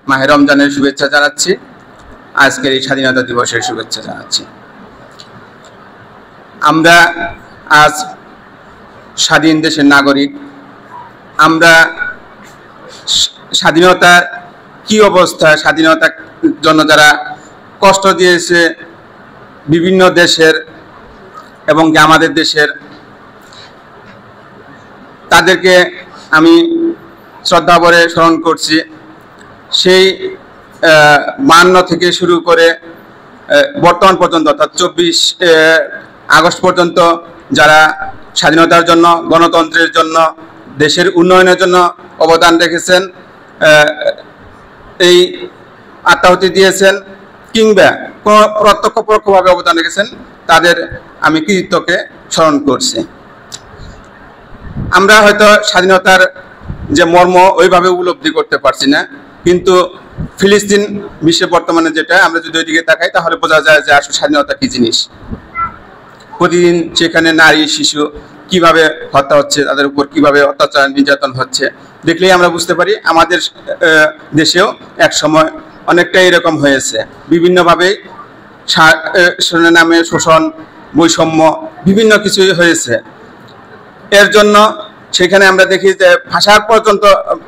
মাহে রমজানের শুভেচ্ছা জানাচ্ছি, আজকের এই স্বাধীনতা দিবসের শুভেচ্ছা জানাচ্ছি। আমরা আজ স্বাধীন দেশের নাগরিক। আমরা স্বাধীনতা কি অবস্থা, স্বাধীনতার জন্য যারা কষ্ট দিয়েছে বিভিন্ন দেশের এবং আমাদের দেশের, তাদেরকে আমি শ্রদ্ধাভরে স্মরণ করছি। সেই 52 থেকে শুরু করে বর্তমান পর্যন্ত, অর্থাৎ 24 আগস্ট পর্যন্ত যারা স্বাধীনতার জন্য, গণতন্ত্রের জন্য, দেশের উন্নয়নের জন্য অবদান রেখেছেন, এই আত্মাহুতি দিয়েছেন কিংবা কোনো প্রত্যক্ষ পরোক্ষভাবে অবদান রেখেছেন, তাদের আমি কৃতিত্বকে স্মরণ করছি। আমরা হয়তো স্বাধীনতার যে মর্ম ওইভাবে উপলব্ধি করতে পারছি না, কিন্তু ফিলিস্তিন বিশ্বে বর্তমানে যেটা, আমরা যদি ওইদিকে তাকাই তাহলে বোঝা যায় যে আসলে স্বাধীনতা কি জিনিস। প্রতিদিন সেখানে নারী শিশু কিভাবে হত্যা হচ্ছে, তাদের উপর কিভাবে অত্যাচার নির্যাতন হচ্ছে, দেখলেই আমরা বুঝতে পারি আমাদের দেশেও এক সময় অনেকটাই এরকম হয়েছে। বিভিন্নভাবে নামে শোষণ, বৈষম্য, বিভিন্ন কিছুই হয়েছে। এর জন্য সেখানে আমরা দেখি যে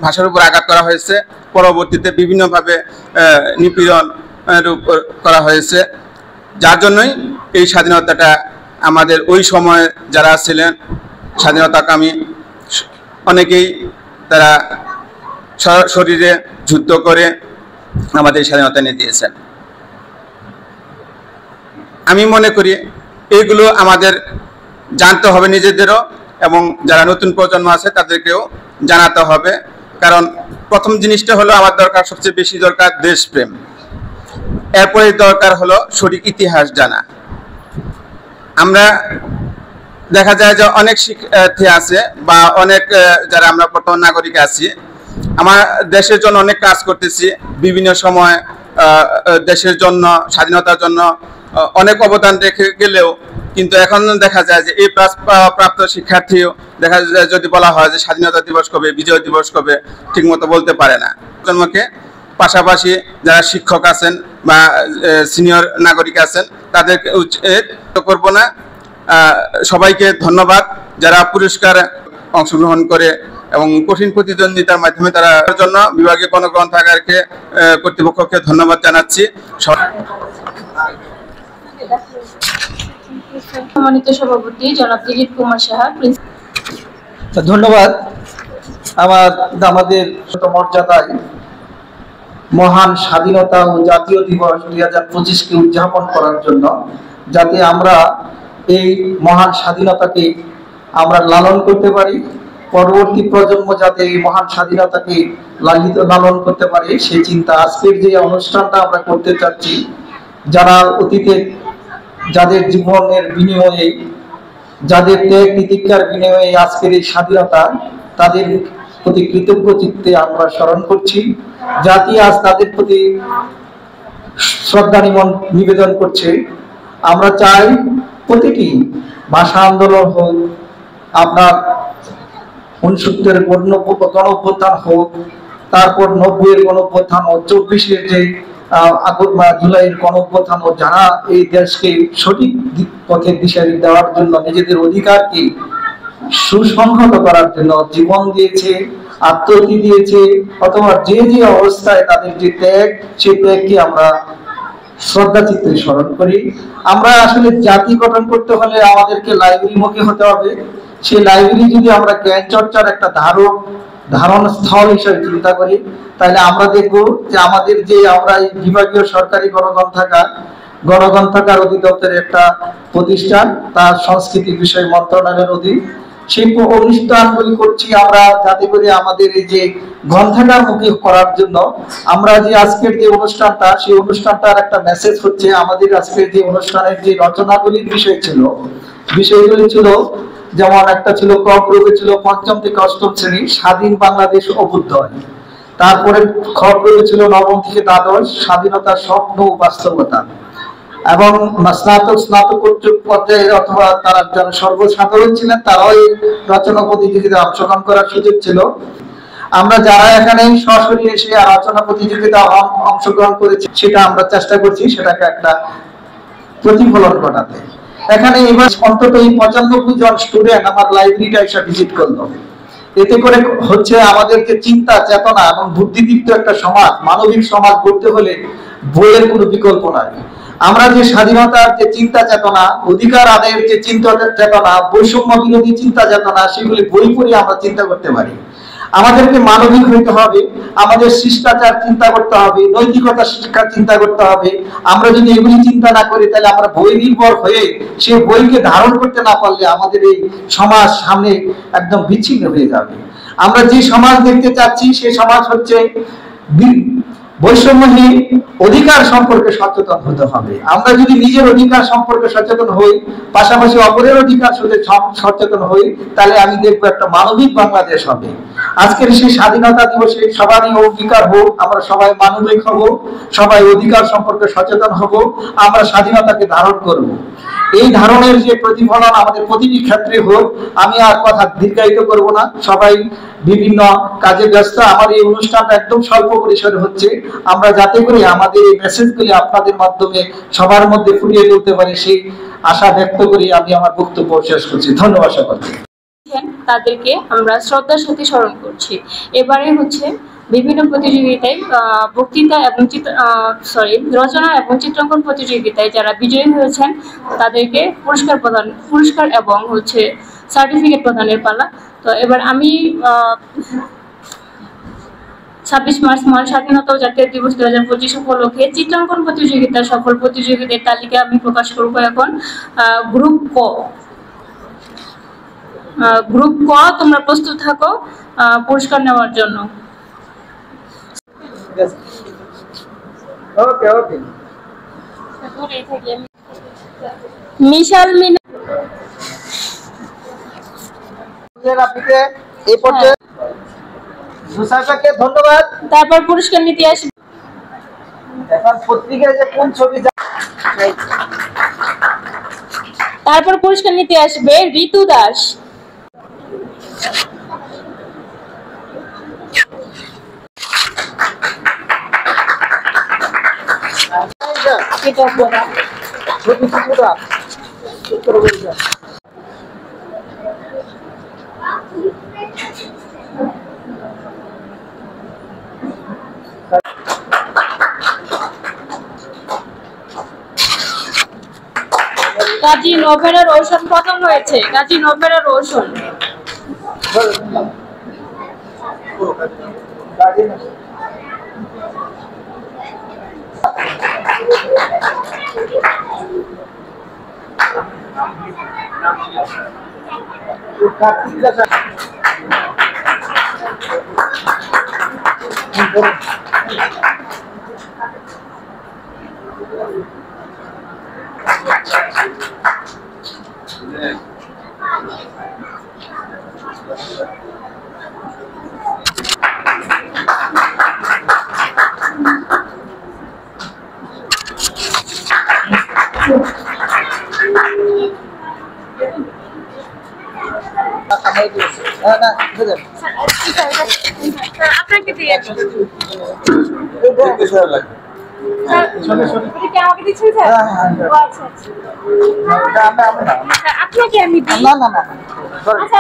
ভাষার উপর আঘাত করা হয়েছে, পরবর্তীতে বিভিন্নভাবে নিপীড়ন করা হয়েছে, যার জন্যই এই স্বাধীনতাটা আমাদের ওই সময় যারা ছিলেন স্বাধীনতাকামী, অনেকেই তারা শরীরে যুদ্ধ করে আমাদের স্বাধীনতা নিয়ে দিয়েছেন। আমি মনে করি এইগুলো আমাদের জানতে হবে নিজেদেরও, এবং যারা নতুন প্রজন্ম আছে তাদেরকেও জানাতে হবে। কারণ প্রথম জিনিসটা হলো আমার দরকার, সবচেয়ে বেশি দরকার দেশপ্রেম। এরপরে দরকার হলো সঠিক ইতিহাস জানা। আমরা দেখা যায় যে অনেক শিক্ষার্থী আছে বা অনেক যারা আমরা বর্তমান নাগরিক আছি, আমার দেশের জন্য অনেক কাজ করতেছি, বিভিন্ন সময় দেশের জন্য, স্বাধীনতার জন্য অনেক অবদান রেখে গেলেও কিন্তু এখন দেখা যায় যে এই প্রাপ্ত শিক্ষার্থীও দেখা যায় যদি বলা হয় যে স্বাধীনতা দিবস কবে, বিজয় দিবস কবে, ঠিকমতো বলতে পারে না। জন্মকে পাশাপাশি যারা শিক্ষক আছেন বা সিনিয়র নাগরিক আছেন তাদেরকে করব না। সবাইকে ধন্যবাদ যারা পুরস্কার অংশগ্রহণ করে এবং কঠিন প্রতিদ্বন্দ্বিতার মাধ্যমে তারা জন্য বিভাগীয় গণগ্রন্থাগারকে কর্তৃপক্ষকে ধন্যবাদ জানাচ্ছি। সম্মানিত সভাপতি জনাব দিলীপ কুমার সাহা। ধন্যবাদ। আমাদের মর্যাদায় মহান স্বাধীনতা ও জাতীয় দিবস 2025কে উদযাপন করার জন্য, যাতে আমরা এই মহান স্বাধীনতাকে আমরা লালন করতে পারি, পরবর্তী প্রজন্ম যাতে এই মহান স্বাধীনতাকে লালন করতে পারে, সেই চিন্তা আজকের যে অনুষ্ঠানটা আমরা করতে চাচ্ছি। যারা অতীতে যাদের জীবনের বিনিময়ে, যাদের ত্যাগ তিতিক্ষার বিনিময়ে আজকের এই স্বাধীনতা, তাদের প্রতি কৃতজ্ঞ চিত্তে আমরা স্মরণ করছি। জাতি আজ তাদের প্রতি শ্রদ্ধা নিবেদন করছে। আমরা চাই প্রতিটি ভাষা আন্দোলন হোক, আপনার 69-এর গণঅভ্যুত্থান হোক, তারপর 90-এর গণঅভ্যুত্থান ও 24-এর যে জুলাইয়ের গণঅভ্যুত্থান, ও যারা এই দেশকে সঠিক পথের দিশা দেওয়ার জন্য, নিজেদের অধিকারকে সুসংহত করার জন্য জীবন দিয়েছে, আত্মহতি দিয়েছে, অথবা যে যে অবস্থায় তাদের যে ত্যাগ, সেই ত্যাগকে আমরা শ্রদ্ধা চিত্তে স্মরণ করি। আমরা আসলে জাতি গঠন করতে হলে আমাদেরকে লাইব্রেরি মুখী হতে হবে। সেই লাইব্রেরি যদি আমরা জ্ঞান চর্চার একটা ধারণ স্থল হিসেবে চিন্তা করি, তাহলে আমরা দেখব যে আমাদের যে আমরা এই বিভাগীয় সরকারি গণগ্রন্থাগার অধিদপ্তরের একটা প্রতিষ্ঠান, তার সংস্কৃতি বিষয় মন্ত্রণালয়ের অধীন, সেই অনুষ্ঠানগুলি করছি আমরা যাতে করে আমাদের এই যে গ্রন্থাগার মুখী করার জন্য আমরা যে আজকের যে অনুষ্ঠানটা, সেই অনুষ্ঠানটার একটা মেসেজ হচ্ছে, আমাদের আজকের যে অনুষ্ঠানের যে রচনাগুলির বিষয়গুলি ছিল, যেমন একটা ছিল ক গ্রুপে ছিল 5ম থেকে 8ম শ্রেণী স্বাধীন বাংলাদেশ অভ্যুদয়, তারপরে খ গ্রুপে ছিল 9ম থেকে দ্বাদশ স্বাধীনতার স্বপ্ন ও বাস্তবতা, এবং স্নাতকোত্তর পর্যায়ে অথবা তারা যারা সর্বসাধারণ ছিলেন তারাও এই রচনা প্রতিযোগিতায় অংশগ্রহণ করার সুযোগ ছিল। আমরা যারা এখানে সরাসরি এসে আলোচনা প্রতিযোগিতা অংশগ্রহণ করেছি সেটা আমরা চেষ্টা করছি সেটাকে একটা প্রতিফলন ঘটাতে। এখানে এবার অন্তত এই 95 জন স্টুডেন্ট আমার লাইব্রেরিটা এসে ভিজিট করলো। এতে করে হচ্ছে আমাদের যে চিন্তা চেতনা এবং বুদ্ধিদীপ্ত একটা সমাজ, মানবিক সমাজ গড়তে হলে বইয়ের কোনো বিকল্প নাই। আমরা যে স্বাধীনতার যে চিন্তা চেতনা, অধিকার আদায়ের যে চিন্তা চেতনা, বৈষম্য বিরোধী চিন্তা চেতনা, সেগুলি বই পড়ে আমরা চিন্তা করতে পারি। আমাদেরকে মানবিক হইতে হবে, আমাদের শিষ্টাচার চিন্তা করতে হবে, নৈতিকতা শিক্ষা চিন্তা করতে হবে। আমরা যদি এগুলি চিন্তা না করি তাহলে আমরা বই নির্ভর হয়ে সেই বইকে ধারণ করতে না পারলে আমাদের এই সমাজ সামনে একদম বিচ্ছিন্ন হয়ে যাবে। আমরা যে সমাজ দেখতে চাচ্ছি সেই সমাজ হচ্ছে বৈষম্যহীন, অধিকার সম্পর্কে সচেতন হতে হবে। আমরা যদি নিজের অধিকার সম্পর্কে সচেতন হই, পাশাপাশি অপরের অধিকার সচেতন হই, তাহলে আমি দেখবো একটা মানবিক বাংলাদেশ হবে। আজকের সেই স্বাধীনতা দিবসে সবারই অঙ্গীকার হোক, আমরা সবাই মানবিক হব, সবাই অধিকার সম্পর্কে সচেতন হব, আমরা স্বাধীনতাকে ধারণ করব। এই ধারণের যে প্রতিফলন আমাদের প্রতিটি ক্ষেত্রে হোক। আমি আর কথা দীর্ঘায়িত করব না, সবাই বিভিন্ন কাজে ব্যস্ত। আমার এই অনুষ্ঠানটা একদম স্বল্প পরিসরে হচ্ছে। আমরা যাতে করে আমাদের এই মেসেজগুলি আপনাদের মাধ্যমে সবার মধ্যে ফুটিয়ে তুলতে পারি সেই আশা ব্যক্ত করি আমি আমার বক্তব্য শেষ করছি। ধন্যবাদ সকলকে। তাদেরকে আমরা শ্রদ্ধার সাথে স্মরণ করছি। এবারে হচ্ছে বিভিন্ন প্রতিযোগিতায় বক্তৃতা এবং রচনা এবং চিত্রাঙ্কন প্রতিযোগিতায় যারা বিজয়ী হয়েছেন তাদেরকে পুরস্কার এবং হচ্ছে সার্টিফিকেট প্রদানের পালা। তো এবার আমি 26 মার্চ মহান স্বাধীনতা ও জাতীয় দিবস 2025 উপলক্ষে চিত্রাঙ্কন প্রতিযোগিতার সফল প্রতিযোগীদের তালিকা আমি প্রকাশ করব। এখন গ্রুপ ক তোমরা প্রস্তুত থাকো পুরস্কার নেওয়ার জন্য। মিশাল মিনা ধন্যবাদ। তারপর পুরস্কার নিতে আসবে এখন পত্রিকায় যে কোন ছবি, তারপর পুরস্কার নিতে আসবে ঋতু দাস। কাজী নোবেরা রোশন প্রথম হয়েছে। কাজী নোবেরা রোশন। আপনাকে দিয়ে আমাকে দিচ্ছেন স্যার? আচ্ছা আপনাকে আমি দিই। না না না, আচ্ছা